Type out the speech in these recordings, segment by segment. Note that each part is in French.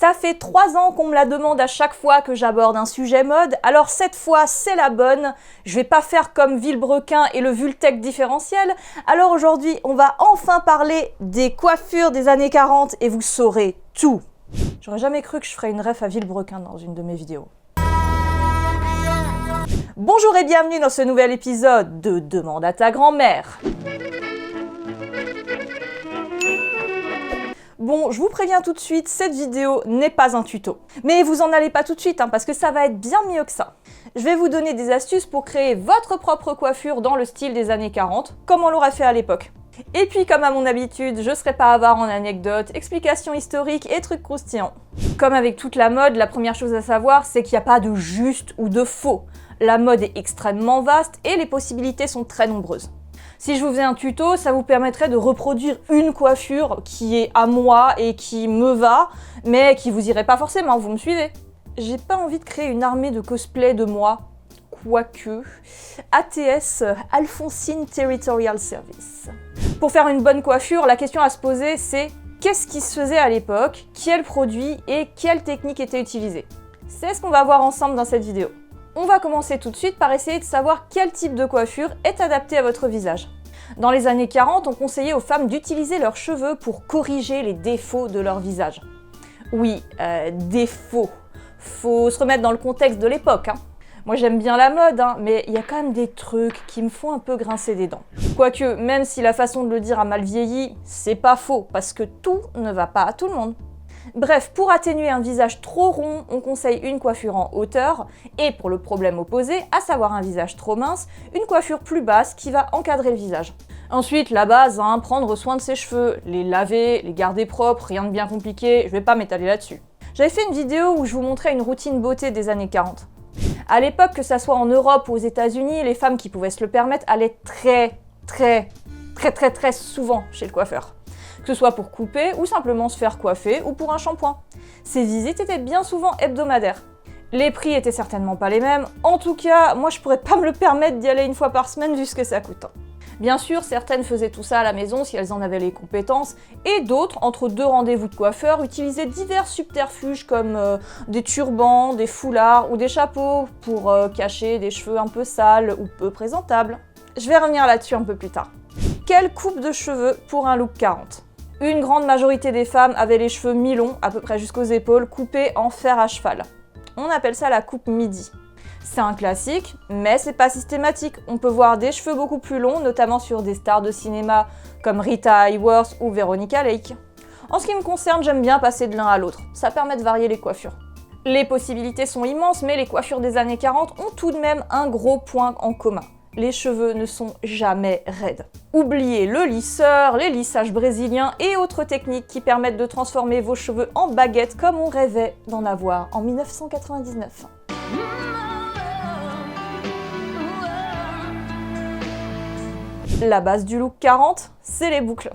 Ça fait 3 ans qu'on me la demande à chaque fois que j'aborde un sujet mode, alors cette fois c'est la bonne. Je vais pas faire comme Villebrequin et le Vultec différentiel, alors aujourd'hui on va enfin parler des coiffures des années 40 et vous saurez tout. J'aurais jamais cru que je ferais une ref à Villebrequin dans une de mes vidéos. Bonjour et bienvenue dans ce nouvel épisode de Demande à ta grand-mère. Bon, je vous préviens tout de suite, cette vidéo n'est pas un tuto. Mais vous en allez pas tout de suite, parce que ça va être bien mieux que ça. Je vais vous donner des astuces pour créer votre propre coiffure dans le style des années 40, comme on l'aurait fait à l'époque. Et puis, comme à mon habitude, je serai pas avare en anecdotes, explications historiques et trucs croustillants. Comme avec toute la mode, la première chose à savoir, c'est qu'il n'y a pas de juste ou de faux. La mode est extrêmement vaste et les possibilités sont très nombreuses. Si je vous faisais un tuto, ça vous permettrait de reproduire une coiffure qui est à moi et qui me va, mais qui vous irait pas forcément, vous me suivez? J'ai pas envie de créer une armée de cosplay de moi, quoique. ATS, Alphonsine Territorial Service. Pour faire une bonne coiffure, la question à se poser, c'est qu'est-ce qui se faisait à l'époque, quel produit et quelle technique était utilisée? C'est ce qu'on va voir ensemble dans cette vidéo. On va commencer tout de suite par essayer de savoir quel type de coiffure est adapté à votre visage. Dans les années 40, on conseillait aux femmes d'utiliser leurs cheveux pour corriger les défauts de leur visage. Oui, défauts. Faut se remettre dans le contexte de l'époque. Moi j'aime bien la mode, mais il y a quand même des trucs qui me font un peu grincer des dents. Quoique, même si la façon de le dire a mal vieilli, c'est pas faux, parce que tout ne va pas à tout le monde. Bref, pour atténuer un visage trop rond, on conseille une coiffure en hauteur, et pour le problème opposé, à savoir un visage trop mince, une coiffure plus basse qui va encadrer le visage. Ensuite, la base, prendre soin de ses cheveux, les laver, les garder propres, rien de bien compliqué, je vais pas m'étaler là-dessus. J'avais fait une vidéo où je vous montrais une routine beauté des années 40. À l'époque, que ça soit en Europe ou aux États-Unis, les femmes qui pouvaient se le permettre allaient très souvent chez le coiffeur. Que ce soit pour couper ou simplement se faire coiffer ou pour un shampoing. Ces visites étaient bien souvent hebdomadaires. Les prix étaient certainement pas les mêmes, en tout cas, moi je pourrais pas me le permettre d'y aller une fois par semaine vu ce que ça coûte. Bien sûr, certaines faisaient tout ça à la maison si elles en avaient les compétences, et d'autres, entre deux rendez-vous de coiffeur, utilisaient divers subterfuges comme des turbans, des foulards ou des chapeaux pour cacher des cheveux un peu sales ou peu présentables. Je vais revenir là-dessus un peu plus tard. Quelle coupe de cheveux pour un look 40 ? Une grande majorité des femmes avaient les cheveux mi-longs, à peu près jusqu'aux épaules, coupés en fer à cheval. On appelle ça la coupe midi. C'est un classique, mais c'est pas systématique. On peut voir des cheveux beaucoup plus longs, notamment sur des stars de cinéma comme Rita Hayworth ou Veronica Lake. En ce qui me concerne, j'aime bien passer de l'un à l'autre. Ça permet de varier les coiffures. Les possibilités sont immenses, mais les coiffures des années 40 ont tout de même un gros point en commun. Les cheveux ne sont jamais raides. Oubliez le lisseur, les lissages brésiliens et autres techniques qui permettent de transformer vos cheveux en baguettes comme on rêvait d'en avoir en 1999. La base du look 40, c'est les boucles.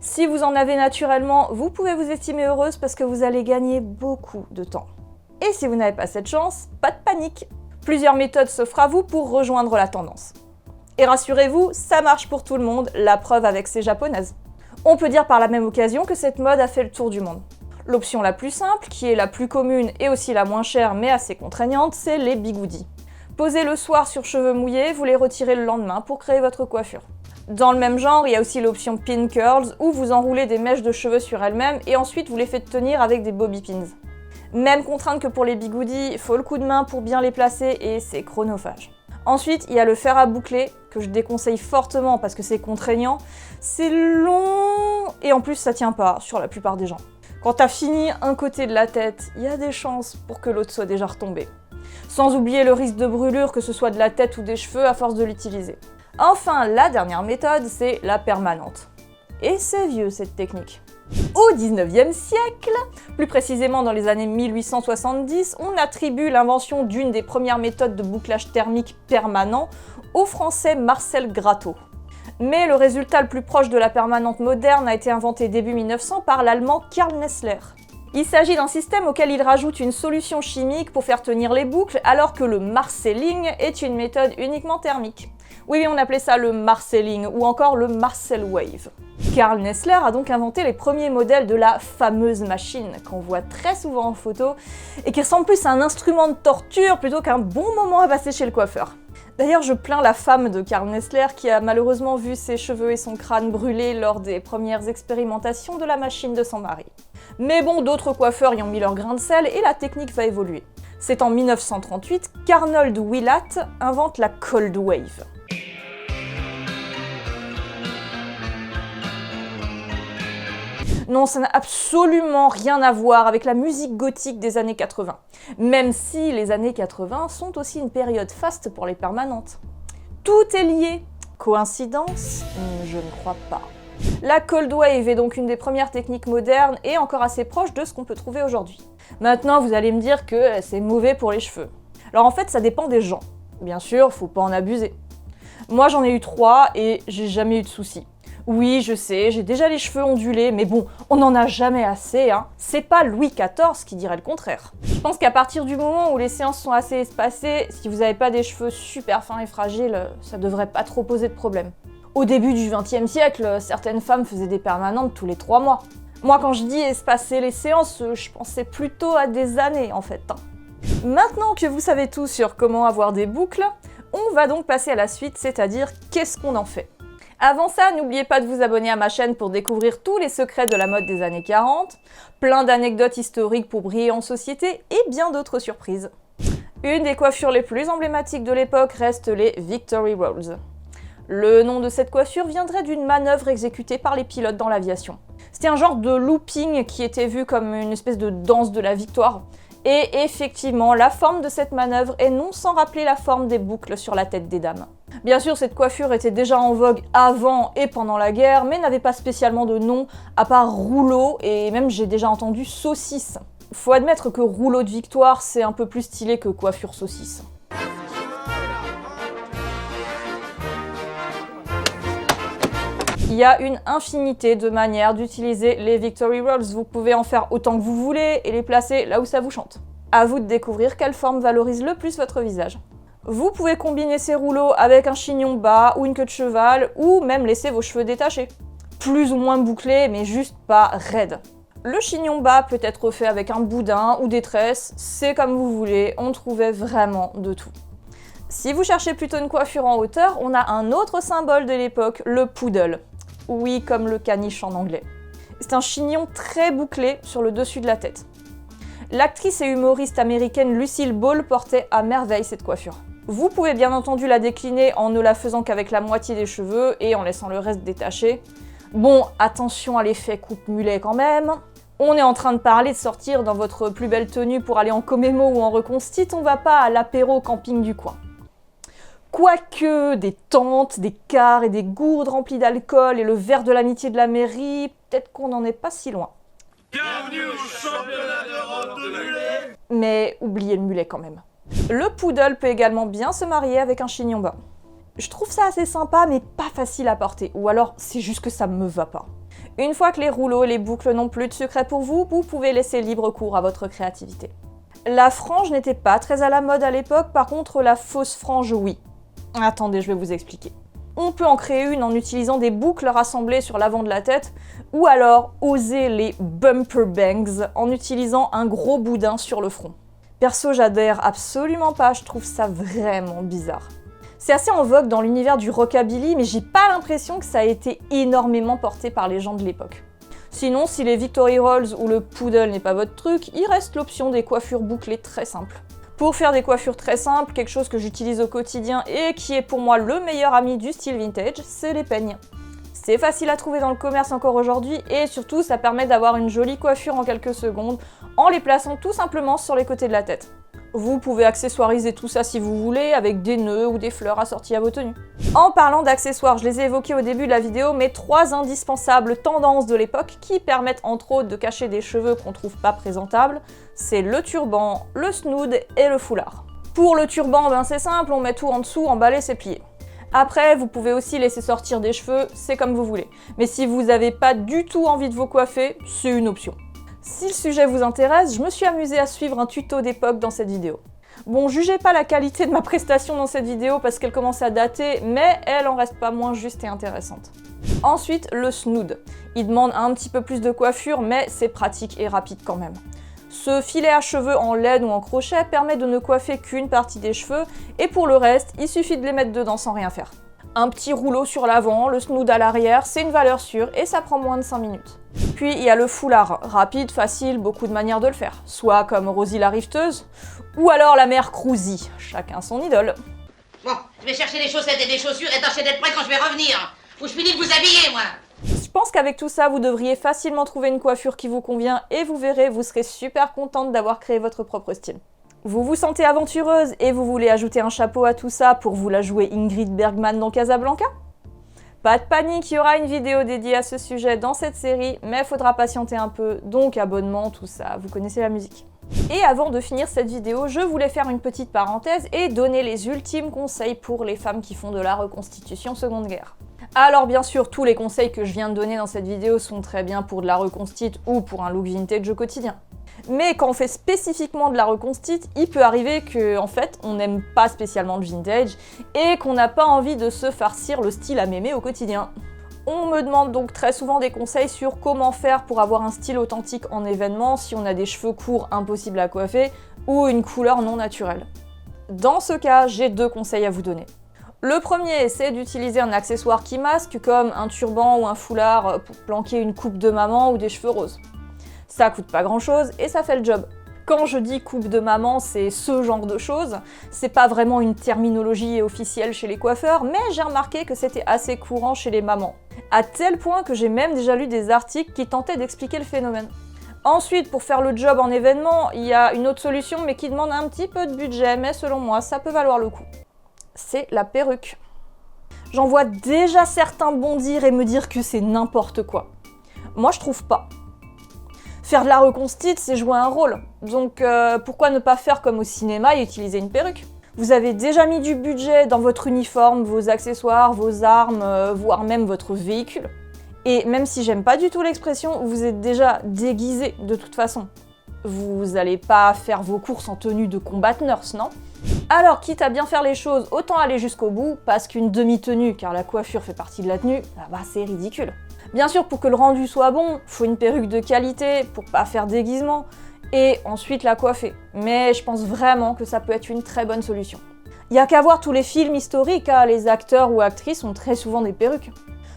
Si vous en avez naturellement, vous pouvez vous estimer heureuse parce que vous allez gagner beaucoup de temps. Et si vous n'avez pas cette chance, pas de panique. Plusieurs méthodes s'offrent à vous pour rejoindre la tendance. Et rassurez-vous, ça marche pour tout le monde, la preuve avec ces japonaises. On peut dire par la même occasion que cette mode a fait le tour du monde. L'option la plus simple, qui est la plus commune et aussi la moins chère mais assez contraignante, c'est les bigoudis. Posés le soir sur cheveux mouillés, vous les retirez le lendemain pour créer votre coiffure. Dans le même genre, il y a aussi l'option pin curls, où vous enroulez des mèches de cheveux sur elles-mêmes et ensuite vous les faites tenir avec des bobby pins. Même contrainte que pour les bigoudis, il faut le coup de main pour bien les placer et c'est chronophage. Ensuite, il y a le fer à boucler, que je déconseille fortement parce que c'est contraignant. C'est long et en plus ça tient pas sur la plupart des gens. Quand t'as fini un côté de la tête, il y a des chances pour que l'autre soit déjà retombé. Sans oublier le risque de brûlure, que ce soit de la tête ou des cheveux à force de l'utiliser. Enfin, la dernière méthode, c'est la permanente. Et c'est vieux cette technique. Au 19e siècle, plus précisément dans les années 1870, on attribue l'invention d'une des premières méthodes de bouclage thermique permanent au français Marcel Gratteau. Mais le résultat le plus proche de la permanente moderne a été inventé début 1900 par l'allemand Karl Nessler. Il s'agit d'un système auquel il rajoute une solution chimique pour faire tenir les boucles, alors que le marcelling est une méthode uniquement thermique. Oui, on appelait ça le Marcelling ou encore le Marcel Wave. Karl Nessler a donc inventé les premiers modèles de la fameuse machine qu'on voit très souvent en photo et qui ressemble plus à un instrument de torture plutôt qu'un bon moment à passer chez le coiffeur. D'ailleurs, je plains la femme de Karl Nessler qui a malheureusement vu ses cheveux et son crâne brûler lors des premières expérimentations de la machine de son mari. Mais bon, d'autres coiffeurs y ont mis leur grain de sel et la technique va évoluer. C'est en 1938 qu'Arnold Willatt invente la Cold Wave. Non, ça n'a absolument rien à voir avec la musique gothique des années 80, même si les années 80 sont aussi une période faste pour les permanentes. Tout est lié. Coïncidence? Je ne crois pas. La Cold Wave est donc une des premières techniques modernes et encore assez proche de ce qu'on peut trouver aujourd'hui. Maintenant, vous allez me dire que c'est mauvais pour les cheveux. Alors en fait, ça dépend des gens. Bien sûr, faut pas en abuser. Moi, j'en ai eu 3 et j'ai jamais eu de soucis. Oui, je sais, j'ai déjà les cheveux ondulés, mais bon, on n'en a jamais assez, hein. C'est pas Louis XIV qui dirait le contraire. Je pense qu'à partir du moment où les séances sont assez espacées, si vous n'avez pas des cheveux super fins et fragiles, ça devrait pas trop poser de problème. Au début du XXe siècle, certaines femmes faisaient des permanentes tous les 3 mois. Moi, quand je dis espacer les séances, je pensais plutôt à des années, en fait. Maintenant que vous savez tout sur comment avoir des boucles, on va donc passer à la suite, c'est-à-dire qu'est-ce qu'on en fait. Avant ça, n'oubliez pas de vous abonner à ma chaîne pour découvrir tous les secrets de la mode des années 40, plein d'anecdotes historiques pour briller en société et bien d'autres surprises. Une des coiffures les plus emblématiques de l'époque reste les Victory Rolls. Le nom de cette coiffure viendrait d'une manœuvre exécutée par les pilotes dans l'aviation. C'était un genre de looping qui était vu comme une espèce de danse de la victoire. Et effectivement, la forme de cette manœuvre est non sans rappeler la forme des boucles sur la tête des dames. Bien sûr, cette coiffure était déjà en vogue avant et pendant la guerre, mais n'avait pas spécialement de nom à part rouleau, et même j'ai déjà entendu saucisse. Faut admettre que rouleau de victoire, c'est un peu plus stylé que coiffure saucisse. Il y a une infinité de manières d'utiliser les Victory Rolls. Vous pouvez en faire autant que vous voulez et les placer là où ça vous chante. À vous de découvrir quelle forme valorise le plus votre visage. Vous pouvez combiner ces rouleaux avec un chignon bas ou une queue de cheval, ou même laisser vos cheveux détachés. Plus ou moins bouclés, mais juste pas raides. Le chignon bas peut être fait avec un boudin ou des tresses, c'est comme vous voulez, on trouvait vraiment de tout. Si vous cherchez plutôt une coiffure en hauteur, on a un autre symbole de l'époque, le poodle. Oui, comme le caniche en anglais. C'est un chignon très bouclé sur le dessus de la tête. L'actrice et humoriste américaine Lucille Ball portait à merveille cette coiffure. Vous pouvez bien entendu la décliner en ne la faisant qu'avec la moitié des cheveux et en laissant le reste détaché. Bon, attention à l'effet coupe-mulet quand même. On est en train de parler de sortir dans votre plus belle tenue pour aller en Comémo ou en Reconstite, on va pas à l'apéro camping du coin. Quoique des tentes, des quarts et des gourdes remplies d'alcool et le verre de l'amitié de la mairie, peut-être qu'on n'en est pas si loin. Bienvenue au championnat d'Europe de mulet. Mais oubliez le mulet quand même. Le poodle peut également bien se marier avec un chignon bas. Je trouve ça assez sympa mais pas facile à porter, ou alors c'est juste que ça me va pas. Une fois que les rouleaux et les boucles n'ont plus de secret pour vous, vous pouvez laisser libre cours à votre créativité. La frange n'était pas très à la mode à l'époque, par contre la fausse frange oui. Attendez, je vais vous expliquer. On peut en créer une en utilisant des boucles rassemblées sur l'avant de la tête, ou alors oser les bumper bangs en utilisant un gros boudin sur le front. Perso, j'adhère absolument pas, je trouve ça vraiment bizarre. C'est assez en vogue dans l'univers du rockabilly, mais j'ai pas l'impression que ça a été énormément porté par les gens de l'époque. Sinon, si les Victory Rolls ou le poodle n'est pas votre truc, il reste l'option des coiffures bouclées très simples. Pour faire des coiffures très simples, quelque chose que j'utilise au quotidien et qui est pour moi le meilleur ami du style vintage, c'est les peignes. C'est facile à trouver dans le commerce encore aujourd'hui et surtout ça permet d'avoir une jolie coiffure en quelques secondes en les plaçant tout simplement sur les côtés de la tête. Vous pouvez accessoiriser tout ça si vous voulez avec des nœuds ou des fleurs assorties à vos tenues. En parlant d'accessoires, je les ai évoqués au début de la vidéo, mais 3 indispensables tendances de l'époque qui permettent entre autres de cacher des cheveux qu'on trouve pas présentables, c'est le turban, le snood et le foulard. Pour le turban, ben c'est simple, on met tout en dessous, emballé, c'est plié. Après, vous pouvez aussi laisser sortir des cheveux, c'est comme vous voulez. Mais si vous n'avez pas du tout envie de vous coiffer, c'est une option. Si le sujet vous intéresse, je me suis amusée à suivre un tuto d'époque dans cette vidéo. Bon, jugez pas la qualité de ma prestation dans cette vidéo parce qu'elle commence à dater, mais elle en reste pas moins juste et intéressante. Ensuite, le snood. Il demande un petit peu plus de coiffure, mais c'est pratique et rapide quand même. Ce filet à cheveux en laine ou en crochet permet de ne coiffer qu'une partie des cheveux, et pour le reste, il suffit de les mettre dedans sans rien faire. Un petit rouleau sur l'avant, le snood à l'arrière, c'est une valeur sûre et ça prend moins de 5 minutes. Puis il y a le foulard, rapide, facile, beaucoup de manières de le faire. Soit comme Rosie la rifteuse, ou alors la mère Cruzy, chacun son idole. Bon, je vais chercher des chaussettes et des chaussures et tâchez d'être prêt quand je vais revenir. Faut que je finisse de vous habiller, moi. Je pense qu'avec tout ça, vous devriez facilement trouver une coiffure qui vous convient et vous verrez, vous serez super contente d'avoir créé votre propre style. Vous vous sentez aventureuse et vous voulez ajouter un chapeau à tout ça pour vous la jouer Ingrid Bergman dans Casablanca? Pas de panique, il y aura une vidéo dédiée à ce sujet dans cette série, mais il faudra patienter un peu, donc abonnement, tout ça, vous connaissez la musique. Et avant de finir cette vidéo, je voulais faire une petite parenthèse et donner les ultimes conseils pour les femmes qui font de la reconstitution Seconde Guerre. Alors bien sûr, tous les conseils que je viens de donner dans cette vidéo sont très bien pour de la reconstite ou pour un look vintage au quotidien. Mais quand on fait spécifiquement de la reconstite, il peut arriver qu'en fait, on n'aime pas spécialement le vintage et qu'on n'a pas envie de se farcir le style à mémé au quotidien. On me demande donc très souvent des conseils sur comment faire pour avoir un style authentique en événement si on a des cheveux courts impossibles à coiffer ou une couleur non naturelle. Dans ce cas, j'ai 2 conseils à vous donner. Le premier, c'est d'utiliser un accessoire qui masque, comme un turban ou un foulard pour planquer une coupe de maman ou des cheveux roses. Ça coûte pas grand chose et ça fait le job. Quand je dis coupe de maman, c'est ce genre de choses. C'est pas vraiment une terminologie officielle chez les coiffeurs, mais j'ai remarqué que c'était assez courant chez les mamans. À tel point que j'ai même déjà lu des articles qui tentaient d'expliquer le phénomène. Ensuite, pour faire le job en événement, il y a une autre solution mais qui demande un petit peu de budget, mais selon moi, ça peut valoir le coup. C'est la perruque. J'en vois déjà certains bondir et me dire que c'est n'importe quoi. Moi, je trouve pas. Faire de la reconstite, c'est jouer un rôle. Donc pourquoi ne pas faire comme au cinéma et utiliser une perruque? Vous avez déjà mis du budget dans votre uniforme, vos accessoires, vos armes, voire même votre véhicule. Et même si j'aime pas du tout l'expression, vous êtes déjà déguisé de toute façon. Vous allez pas faire vos courses en tenue de combat nurse, non? Alors, quitte à bien faire les choses, autant aller jusqu'au bout, parce qu'une demi-tenue, car la coiffure fait partie de la tenue, bah c'est ridicule. Bien sûr, pour que le rendu soit bon, faut une perruque de qualité, pour pas faire déguisement, et ensuite la coiffer. Mais je pense vraiment que ça peut être une très bonne solution. Y a qu'à voir tous les films historiques, hein, les acteurs ou actrices ont très souvent des perruques.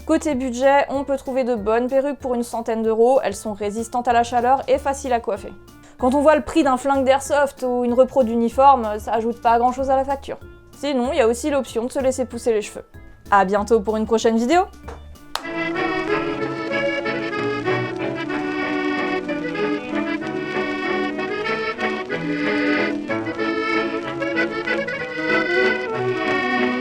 Côté budget, on peut trouver de bonnes perruques pour une centaine d'euros, elles sont résistantes à la chaleur et faciles à coiffer. Quand on voit le prix d'un flingue d'airsoft ou une repro d'uniforme, ça ajoute pas grand chose à la facture. Sinon, il y a aussi l'option de se laisser pousser les cheveux. À bientôt pour une prochaine vidéo! Thank you.